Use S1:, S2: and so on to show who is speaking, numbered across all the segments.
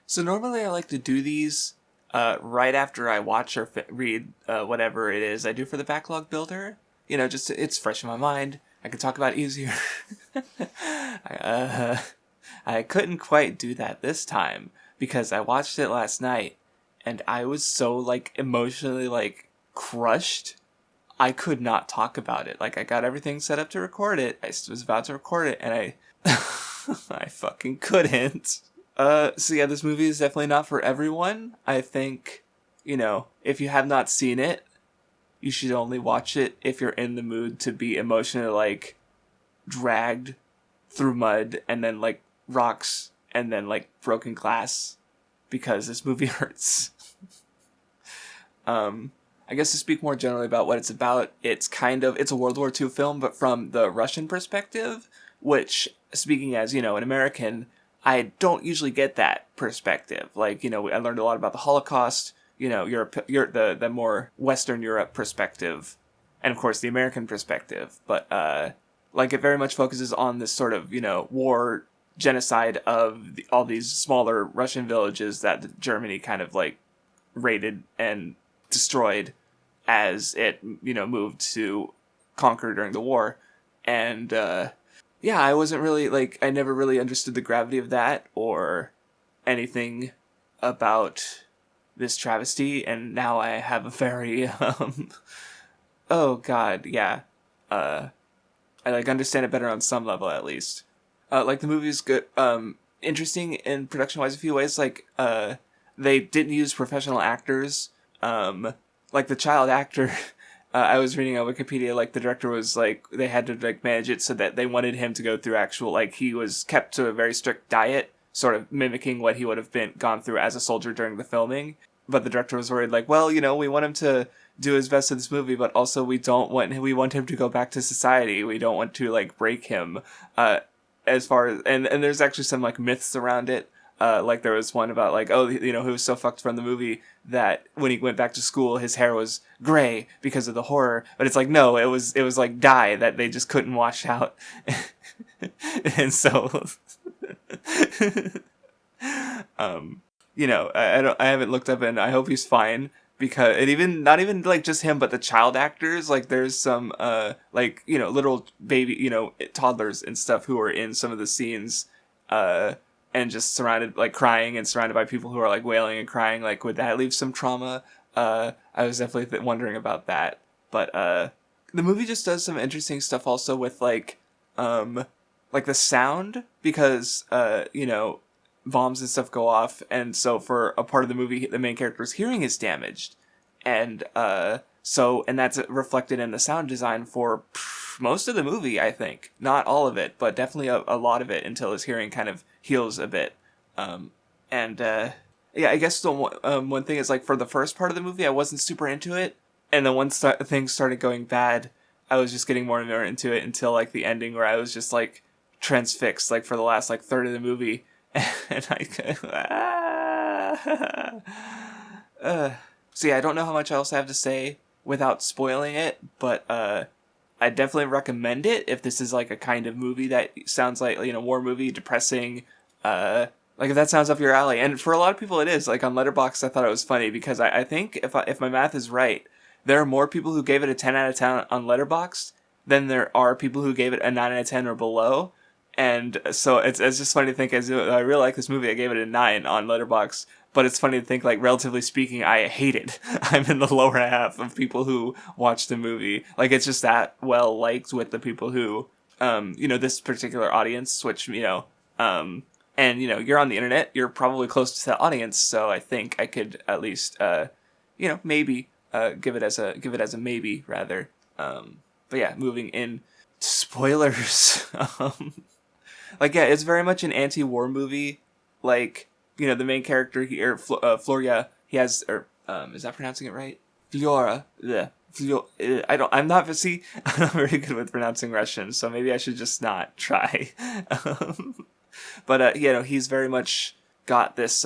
S1: So normally I like to do these right after I watch or read whatever it is I do for the backlog builder. Just it's fresh in my mind. I can talk about it easier. I, I couldn't quite do that this time because I watched it last night and I was so emotionally crushed. I could not talk about it. Like I got everything set up to record it. I was about to record it and I I fucking couldn't. So yeah, this movie is definitely not for everyone. I think, if you have not seen it, you should only watch it if you're in the mood to be emotionally, dragged through mud and then, rocks and then, broken glass. Because this movie hurts. I guess to speak more generally about what it's about, it's a World War II film, but from the Russian perspective, which, speaking as, an American, I don't usually get that perspective. I learned a lot about the Holocaust, Europe, the more Western Europe perspective, and of course the American perspective. But, it very much focuses on this sort of, war genocide of all these smaller Russian villages that Germany kind of, raided and destroyed as it, moved to conquer during the war. And, yeah, I wasn't really, I never really understood the gravity of that or anything about this travesty, and now I have a very, oh god, yeah, I, understand it better on some level, at least. The movie's good, interesting in production-wise a few ways, they didn't use professional actors, the child actor... I was reading on Wikipedia, the director was, they had to, manage it so that they wanted him to go through actual, he was kept to a very strict diet, sort of mimicking what he would have gone through as a soldier during the filming. But the director was worried, we want him to do his best in this movie, but also we want him to go back to society. We don't want to, break him, as far as, and there's actually some, myths around it. There was one about, he was so fucked from the movie that when he went back to school, his hair was gray because of the horror. But it's no, it was dye that they just couldn't wash out. And so, I haven't looked up, and I hope he's fine. Because, and even, not even, just him, but the child actors, there's some, little baby, toddlers and stuff who are in some of the scenes, and just surrounded, crying and surrounded by people who are, wailing and crying, would that leave some trauma? I was definitely wondering about that. But, the movie just does some interesting stuff also with, the sound, because, bombs and stuff go off, and so for a part of the movie, the main character's hearing is damaged. And, and that's reflected in the sound design for most of the movie, I think. Not all of it, but definitely a lot of it until his hearing kind of heals a bit. Yeah, I guess the one thing is, for the first part of the movie, I wasn't super into it. And then once things started going bad, I was just getting more and more into it until, the ending where I was just, transfixed, for the last, third of the movie. And so yeah, I don't know how much else I have to say without spoiling it, but, I definitely recommend it if this is, a kind of movie that sounds like, war movie, depressing, if that sounds up your alley. And for a lot of people it is. On Letterboxd, I thought it was funny because I think if my math is right, there are more people who gave it a 10 out of 10 on Letterboxd than there are people who gave it a 9 out of 10 or below. And so it's just funny to think, as I really like this movie, I gave it a 9 on Letterboxd, but it's funny to think, relatively speaking, I hate it. I'm in the lower half of people who watch the movie. It's just that well liked with the people who, this particular audience, which, and, you're on the internet, you're probably close to that audience, so I think I could at least, maybe, give it as a maybe, rather. But yeah, moving in to spoilers. Yeah, it's very much an anti-war movie. The main character here, Floria, he has, is that pronouncing it right? Flora. I'm not very good with pronouncing Russian, so maybe I should just not try. But, he's very much got this,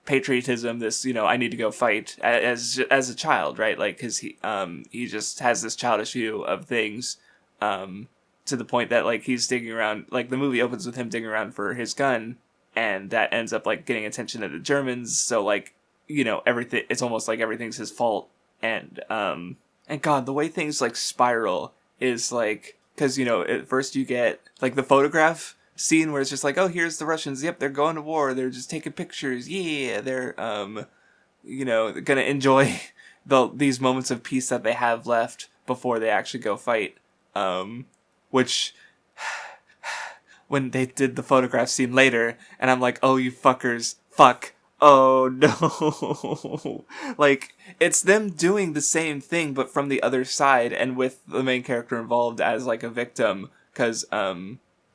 S1: patriotism, this, I need to go fight as a child, right? Cause he just has this childish view of things, to the point that, he's digging around, the movie opens with him digging around for his gun, and that ends up like getting attention to the Germans. So like, everything, it's almost like everything's his fault. And God, the way things like spiral is like, because at first you get like the photograph scene where it's just like, oh, here's the Russians, yep, they're going to war, they're just taking pictures, yeah, they're gonna enjoy these moments of peace that they have left before they actually go fight, which when they did the photograph scene later, and I'm like, oh, you fuckers, fuck, oh no. Like, it's them doing the same thing, but from the other side, and with the main character involved as, like, a victim, because,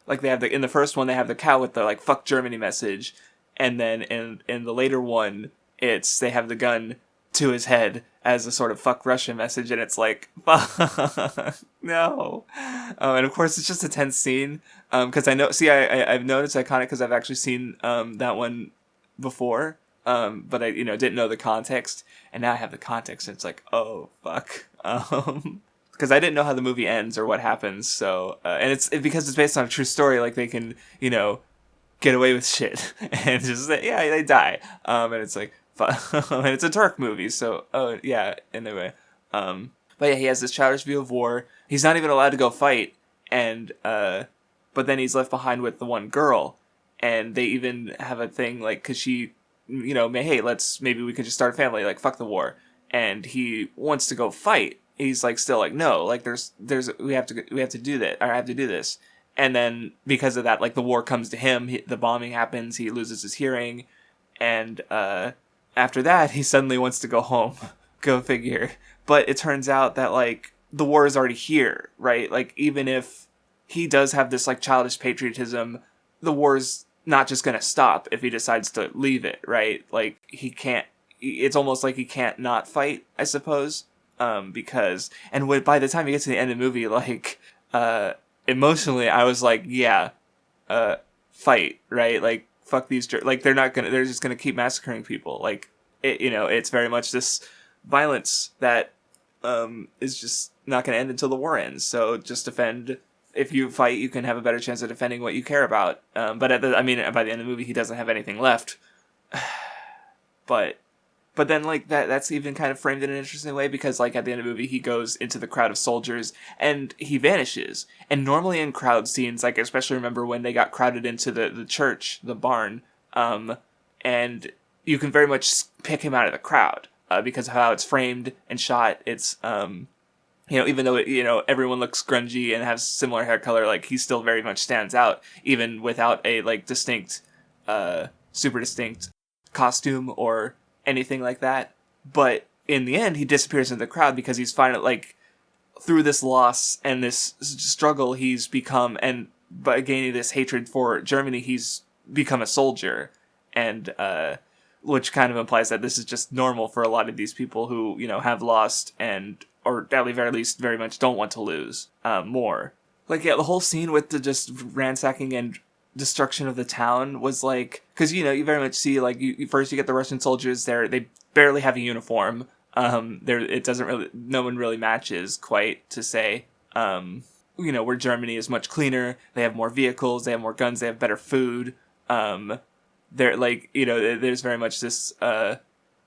S1: like, they have in the first one, they have the cow with the, like, fuck Germany message, and then in the later one, they have the gun to his head as a sort of fuck Russia message, and it's like, fuck, no. And of course, it's just a tense scene, because I've known it's iconic because I've actually seen that one before, but I didn't know the context, and now I have the context, and it's like, oh fuck, because I didn't know how the movie ends or what happens. So and it's because it's based on a true story, like they can get away with shit and just yeah, they die, and it's like and it's a dark movie, so yeah, anyway, but yeah, he has this childish view of war. He's not even allowed to go fight, and but then he's left behind with the one girl. And they even have a thing, like, because she, hey, maybe we could just start a family, like, fuck the war. And he wants to go fight. He's, like, still like, no, like, we have to do that, or I have to do this. And then, because of that, like, the war comes to him, the bombing happens, he loses his hearing, and, after that, he suddenly wants to go home. Go figure. But it turns out that, like, the war is already here, right? Like, even if he does have this, like, childish patriotism, the war's not just gonna stop if he decides to leave it, right? Like, he can't, it's almost like he can't not fight, I suppose, because, and by the time he gets to the end of the movie, like, emotionally, I was like, yeah, fight, right? Like, fuck these, like, they're just gonna keep massacring people, like, it's very much this violence that, is just not gonna end until the war ends, so just defend. If you fight, you can have a better chance of defending what you care about. But by the end of the movie, he doesn't have anything left. But then, like, that's even kind of framed in an interesting way, because, like, at the end of the movie, he goes into the crowd of soldiers, and he vanishes. And normally in crowd scenes, like, I especially remember when they got crowded into the church, the barn, and you can very much pick him out of the crowd, because of how it's framed and shot. It's, even though everyone looks grungy and has similar hair color, like, he still very much stands out, even without a, like, distinct, super distinct costume or anything like that. But in the end, he disappears into the crowd because he's finally, like, through this loss and this struggle, he's become, and by gaining this hatred for Germany, he's become a soldier, and which kind of implies that this is just normal for a lot of these people who have lost and, or at the very least, very much don't want to lose more. Like, yeah, the whole scene with the just ransacking and destruction of the town was like, because you very much see, like, you first you get the Russian soldiers there, they barely have a uniform. It doesn't really, no one really matches quite to say. Where Germany is much cleaner, they have more vehicles, they have more guns, they have better food. They're like, there's very much this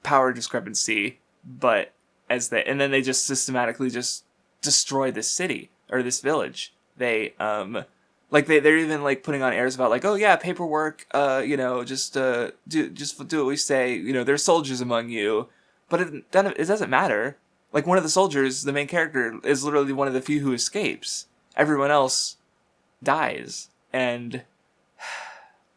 S1: power discrepancy, but and then they just systematically just destroy this city or this village. They they're even like putting on airs about like, oh yeah, paperwork, just do what we say. There's soldiers among you, but it doesn't matter. Like, one of the soldiers, the main character, is literally one of the few who escapes. Everyone else dies, and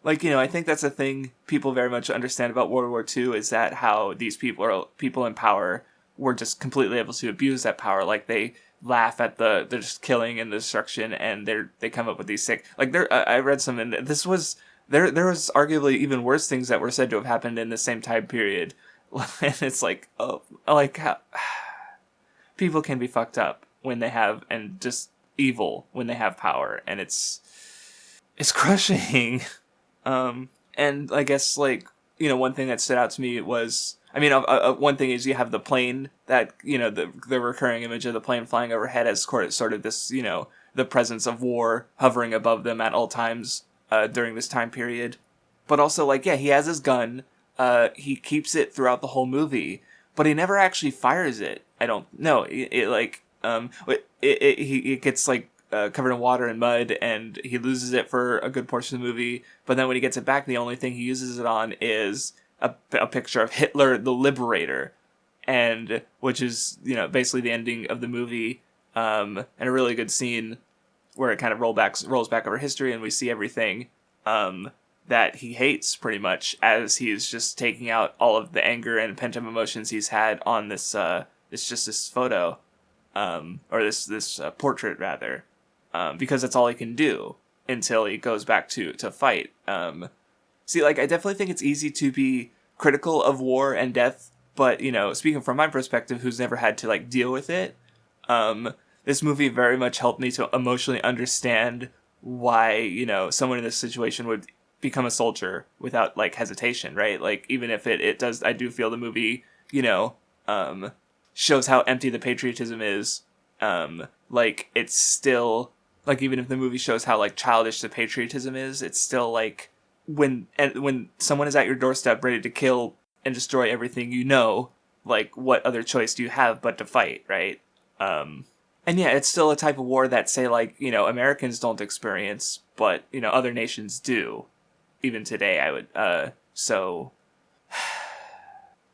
S1: like, I think that's a thing people very much understand about World War II, is that how these people in power were just completely able to abuse that power. Like, they laugh at the just killing and the destruction, and they come up with these sick, like, I read some, and this was there was arguably even worse things that were said to have happened in the same time period. And it's like, oh, like, how people can be fucked up when they have, and just evil when they have power, and it's crushing. And I guess, like, one thing that stood out to me was, one thing is you have the plane that, the recurring image of the plane flying overhead as sort of this, the presence of war hovering above them at all times during this time period. but also like, yeah, he has his gun. He keeps it throughout the whole movie, but he never actually fires it. I don't know. It gets like covered in water and mud, and he loses it for a good portion of the movie. But then when he gets it back, the only thing he uses it on is a picture of Hitler the Liberator, and which is, you know, basically the ending of the movie, and a really good scene where it kind of rolls back over history, and we see everything that he hates pretty much as he's just taking out all of the anger and pent up emotions he's had on this this photo, or this portrait rather, because that's all he can do until he goes back to fight. See, like, I definitely think it's easy to be critical of war and death, but, you know, speaking from my perspective, who's never had to, like, deal with it, this movie very much helped me to emotionally understand why, you know, someone in this situation would become a soldier without, like, hesitation, right? Like, even if it does, I do feel the movie, you know, shows how empty the patriotism is. Like, it's still, like, even if the movie shows how, like, childish the patriotism is, it's still, like, when someone is at your doorstep ready to kill and destroy everything you know, like, what other choice do you have but to fight, right? And yeah, it's still a type of war that, say, like, you know, Americans don't experience, but, you know, other nations do. Even today, I would, so...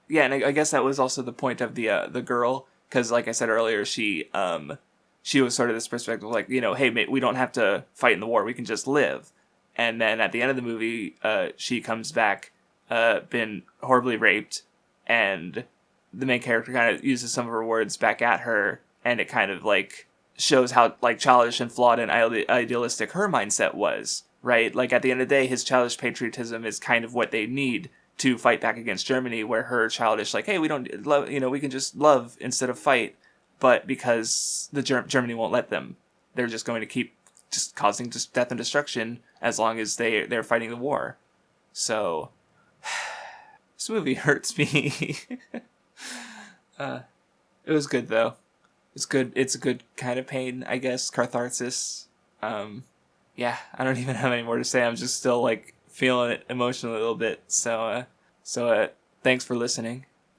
S1: Yeah, and I guess that was also the point of the girl, because, like I said earlier, she was sort of this perspective, like, you know, hey, mate, we don't have to fight in the war, we can just live. And then at the end of the movie, she comes back, been horribly raped, and the main character kind of uses some of her words back at her, and it kind of, like, shows how, like, childish and flawed and idealistic her mindset was, right? Like, at the end of the day, his childish patriotism is kind of what they need to fight back against Germany, where her childish, like, hey, we don't love, you know, we can just love instead of fight, but because the Germany won't let them, they're just going to keep just causing just death and destruction as long as they're fighting the war. So this movie hurts me. It was good though. It's good. It's a good kind of pain, I guess. Catharsis. Yeah, I don't even have any more to say. I'm just still, like, feeling it emotionally a little bit. So thanks for listening.